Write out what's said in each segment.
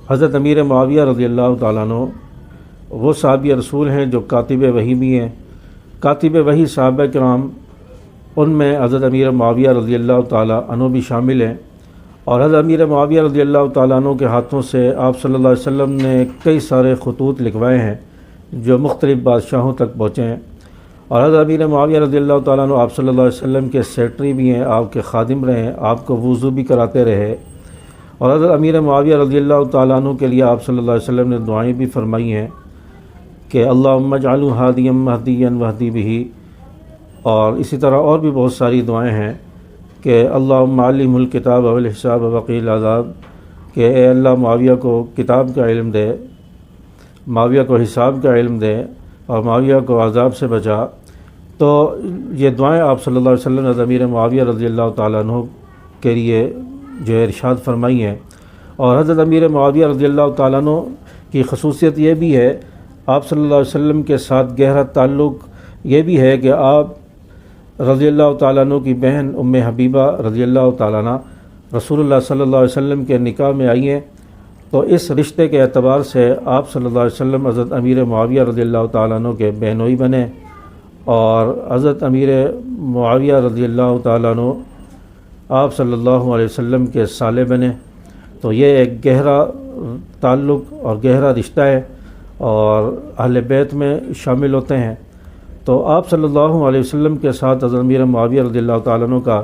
حضرت امیر معاویہ رضی اللہ تعالیٰ عنہ وہ صحابی رسول ہیں جو کاتب وحی بھی ہیں۔ کاتب وحی صحابہ کرام، ان میں حضرت امیر معاویہ رضی اللہ تعالیٰ عنہ بھی شامل ہیں، اور حضرت امیر معاویہ رضی اللہ تعالیٰ عنہ کے ہاتھوں سے آپ صلی اللہ علیہ وسلم نے کئی سارے خطوط لکھوائے ہیں جو مختلف بادشاہوں تک پہنچے ہیں، اور حضرت امیر معاویہ رضی اللہ تعالیٰ عنہ آپ صلی اللہ علیہ وسلم کے سیکرٹری بھی ہیں، آپ کے خادم رہے ہیں، آپ کو وضو بھی کراتے رہے، اور حضرت امیر معاویہ رضی اللہ تعالیٰ عنہ کے لیے آپ صلی اللہ علیہ وسلم نے دعائیں بھی فرمائی ہیں کہ اللہم اجعلہ ہادیا مہدیا واہدی بہ، اور اسی طرح اور بھی بہت ساری دعائیں ہیں کہ اللہم علمہ الکتاب والحساب وقی العذاب، کہ اے اللہ معاویہ کو کتاب کا علم دے، معاویہ کو حساب کا علم دے، اور معاویہ کو عذاب سے بچا۔ تو یہ دعائیں آپ صلی اللہ علیہ وسلم نے امیر معاویہ رضی اللہ تعالیٰ عنہ کے لیے جو ہے ارشاد فرمائی ہیں۔ اور حضرت امیر معاویہ رضی اللہ تعالیٰ عنہ کی خصوصیت یہ بھی ہے، آپ صلی اللہ علیہ وسلم کے ساتھ گہرا تعلق یہ بھی ہے کہ آپ رضی اللہ تعالیٰ عنہ کی بہن ام حبیبہ رضی اللہ تعالیٰ عنہ رسول اللہ صلی اللہ علیہ وسلم کے نکاح میں آئی ہیں، تو اس رشتے کے اعتبار سے آپ صلی اللہ علیہ وسلم حضرت امیر معاویہ رضی اللہ تعالیٰ عنہ کے بہنوئی بنے، اور حضرت امیر معاویہ رضی اللہ تعالیٰ عنہ آپ صلی اللہ علیہ وسلم کے سالے بنے۔ تو یہ ایک گہرا تعلق اور گہرا رشتہ ہے، اور اہل بیت میں شامل ہوتے ہیں۔ تو آپ صلی اللہ علیہ وسلم کے ساتھ حضرت امیر معاویہ رضی اللہ تعالیٰ عنہ کا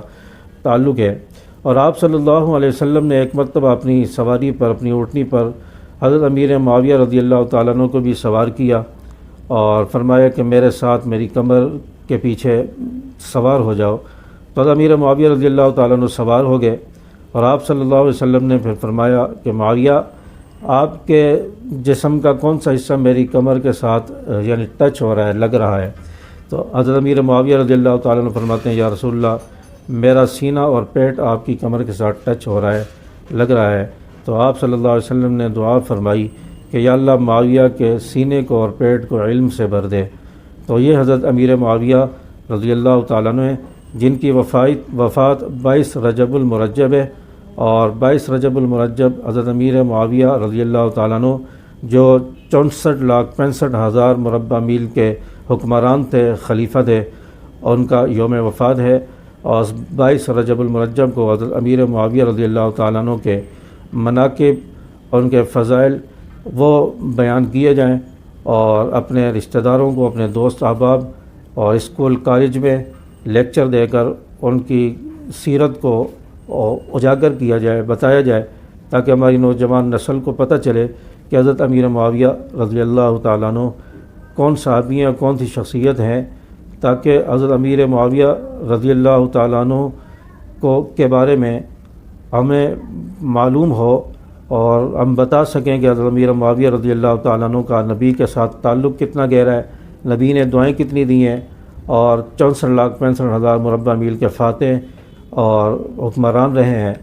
تعلق ہے، اور آپ صلی اللہ علیہ وسلم نے ایک مرتبہ اپنی سواری پر، اپنی اونٹنی پر حضرت امیر معاویہ رضی اللہ تعالیٰ عنہ کو بھی سوار کیا، اور فرمایا کہ میرے ساتھ میری کمر کے پیچھے سوار ہو جاؤ۔ تو حضرت امیر معاویہ رضی اللہ تعالیٰ عنہ سوار ہو گئے، اور آپ صلی اللہ علیہ وسلم نے پھر فرمایا کہ معاویہ، آپ کے جسم کا کون سا حصہ میری کمر کے ساتھ یعنی ٹچ ہو رہا ہے، لگ رہا ہے؟ تو حضرت امیر معاویہ رضی اللہ تعالیٰ عنہ فرماتے ہیں یا رسول اللہ، میرا سینہ اور پیٹ آپ کی کمر کے ساتھ ٹچ ہو رہا ہے، لگ رہا ہے۔ تو آپ صلی اللہ علیہ وسلم نے دعا فرمائی کہ یا اللہ معاویہ کے سینے کو اور پیٹ کو علم سے بھر دے۔ تو یہ حضرت امیر معاویہ رضی اللہ تعالیٰ عنہ ہیں جن کی وفات 22 رجب المرجب ہے، اور 22 رجب المرجب حضرت امیر معاویہ رضی اللہ تعالیٰ عنہ جو 64,65,000 مربع میل کے حکمران تھے، خلیفہ تھے، ان کا یوم وفات ہے، اور 22 رجب المرجب کو حضرت امیر معاویہ رضی اللہ تعالیٰ عنہ کے مناقب، ان کے فضائل وہ بیان کیے جائیں، اور اپنے رشتہ داروں کو، اپنے دوست احباب اور اسکول کالج میں لیکچر دے کر ان کی سیرت کو اجاگر کیا جائے، بتایا جائے، تاکہ ہماری نوجوان نسل کو پتہ چلے کہ حضرت امیر معاویہ رضی اللہ تعالیٰ عنہ کون صحابی ہیں، کون سی شخصیت ہیں، تاکہ حضرت امیر معاویہ رضی اللہ تعالیٰ عنہ کے بارے میں ہمیں معلوم ہو، اور ہم بتا سکیں کہ حضرت امیر معاویہ رضی اللہ تعالیٰ عنہ کا نبی کے ساتھ تعلق کتنا گہرا ہے، نبی نے دعائیں کتنی دی ہیں، اور 64,65,000 مربع میل کے فاتح اور حکمران رہے ہیں۔